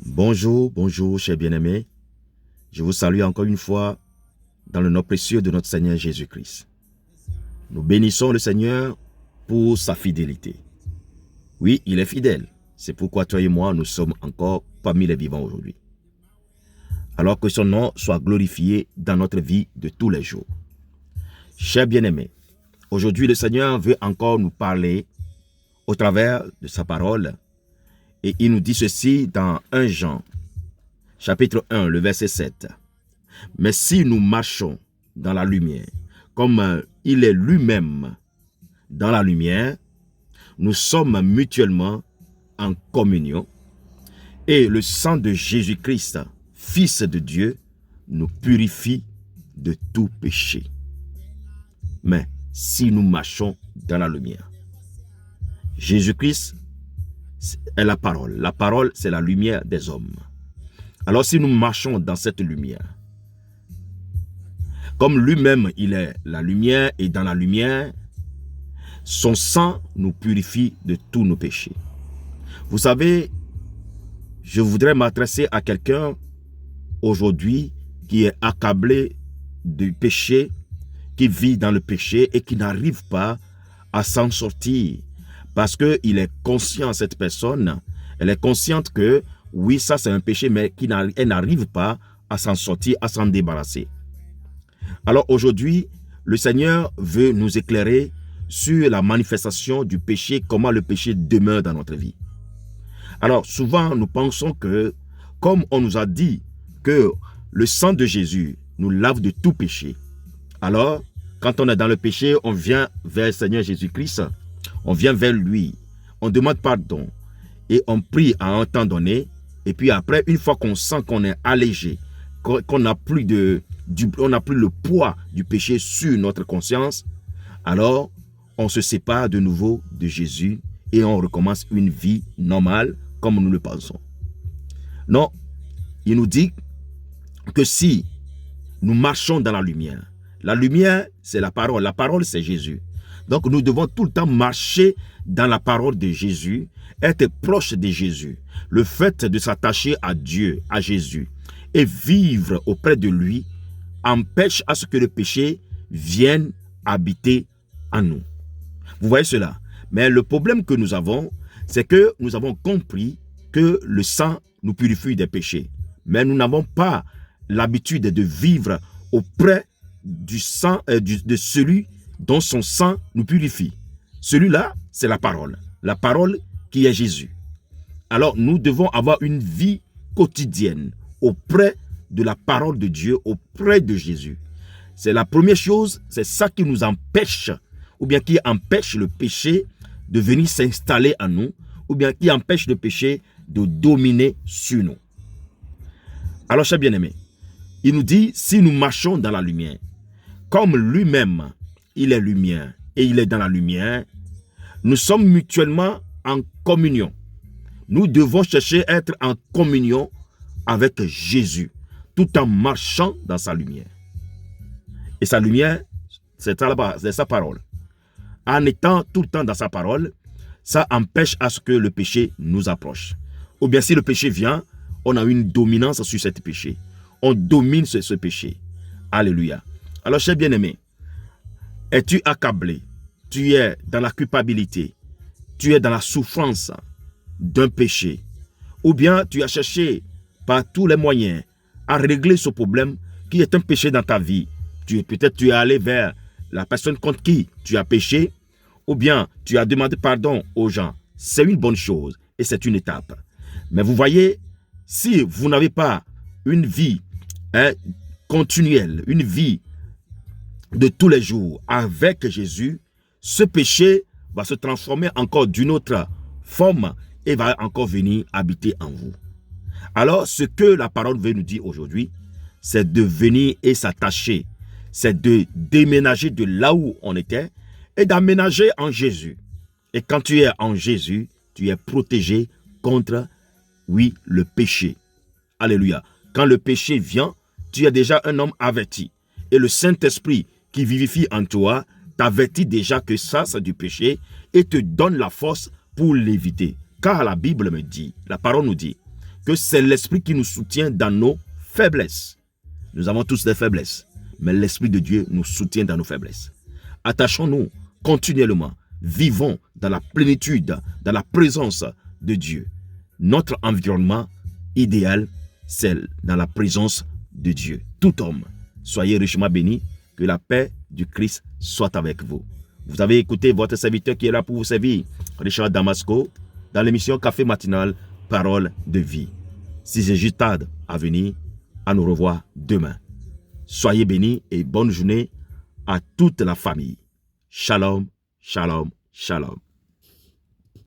Bonjour, bonjour, chers bien-aimés. Je vous salue encore une fois dans le nom précieux de notre Seigneur Jésus-Christ. Nous bénissons le Seigneur pour sa fidélité. Oui, il est fidèle. C'est pourquoi toi et moi, nous sommes encore parmi les vivants aujourd'hui. Alors que son nom soit glorifié dans notre vie de tous les jours. Chers bien-aimés, aujourd'hui le Seigneur veut encore nous parler au travers de sa parole. Et il nous dit ceci dans 1 Jean, chapitre 1, le verset 7. Mais si nous marchons dans la lumière, comme il est lui-même dans la lumière, nous sommes mutuellement en communion. Et le sang de Jésus-Christ, Fils de Dieu, nous purifie de tout péché. Mais si nous marchons dans la lumière, Jésus-Christ est la parole. La parole, c'est la lumière des hommes. Alors si nous marchons dans cette lumière, comme lui-même il est la lumière et dans la lumière, son sang nous purifie de tous nos péchés. Vous savez, je voudrais m'adresser à quelqu'un aujourd'hui qui est accablé du péché, qui vit dans le péché et qui n'arrive pas à s'en sortir. Parce qu'il est conscient, cette personne, elle est consciente que oui, ça c'est un péché, mais elle n'arrive pas à s'en sortir, à s'en débarrasser. Alors aujourd'hui, le Seigneur veut nous éclairer sur la manifestation du péché, comment le péché demeure dans notre vie. Alors souvent, nous pensons que, comme on nous a dit que le sang de Jésus nous lave de tout péché, alors quand on est dans le péché, on vient vers le Seigneur Jésus-Christ, on vient vers lui, on demande pardon et on prie à un temps donné. Et puis après, une fois qu'on sent qu'on est allégé, qu'on n'a plus le poids du péché sur notre conscience, alors on se sépare de nouveau de Jésus et on recommence une vie normale comme nous le pensons. Non, il nous dit que si nous marchons dans la lumière, c'est la parole c'est Jésus. Donc nous devons tout le temps marcher dans la parole de Jésus, être proche de Jésus. Le fait de s'attacher à Dieu, à Jésus, et vivre auprès de lui, empêche à ce que le péché vienne habiter en nous. Vous voyez cela? Mais le problème que nous avons, c'est que nous avons compris que le sang nous purifie des péchés. Mais nous n'avons pas l'habitude de vivre auprès du sang, de celui dont son sang nous purifie. Celui-là, c'est la parole qui est Jésus. Alors, nous devons avoir une vie quotidienne auprès de la parole de Dieu, auprès de Jésus. C'est la première chose, c'est ça qui nous empêche, ou bien qui empêche le péché de venir s'installer en nous, ou bien qui empêche le péché de dominer sur nous. Alors, chers bien-aimés, il nous dit, si nous marchons dans la lumière, comme lui-même, il est lumière et il est dans la lumière, nous sommes mutuellement en communion. Nous devons chercher à être en communion avec Jésus, tout en marchant dans sa lumière. Et sa lumière, c'est sa parole. En étant tout le temps dans sa parole, ça empêche à ce que le péché nous approche. Ou bien si le péché vient, on a une dominance sur ce péché. On domine ce péché. Alléluia. Alors, chers bien-aimés, es-tu accablé? Tu es dans la culpabilité. Tu es dans la souffrance d'un péché. Ou bien tu as cherché par tous les moyens à régler ce problème qui est un péché dans ta vie. Peut-être tu es allé vers la personne contre qui tu as péché. Ou bien tu as demandé pardon aux gens. C'est une bonne chose et c'est une étape. Mais vous voyez, si vous n'avez pas une vie continuelle, une vie de tous les jours avec Jésus, ce péché va se transformer encore d'une autre forme et va encore venir habiter en vous. Alors, ce que la parole veut nous dire aujourd'hui, c'est de venir et s'attacher, c'est de déménager de là où on était et d'aménager en Jésus. Et quand tu es en Jésus, tu es protégé contre, oui, le péché. Alléluia. Quand le péché vient, tu es déjà un homme averti. Et le Saint-Esprit qui vivifie en toi t'avertit déjà que ça, c'est du péché et te donne la force pour l'éviter. Car la Bible me dit, la parole nous dit, que c'est l'Esprit qui nous soutient dans nos faiblesses. Nous avons tous des faiblesses, mais l'Esprit de Dieu nous soutient dans nos faiblesses. Attachons-nous continuellement, vivons dans la plénitude, dans la présence de Dieu. Notre environnement idéal, c'est dans la présence de Dieu. Tout homme, soyez richement bénis, que la paix du Christ soit avec vous. Vous avez écouté votre serviteur qui est là pour vous servir, Richard Damasco, dans l'émission Café Matinal, Parole de vie. Si j'ai juste tarde à venir, à nous revoir demain. Soyez bénis et bonne journée à toute la famille. Shalom, shalom, shalom.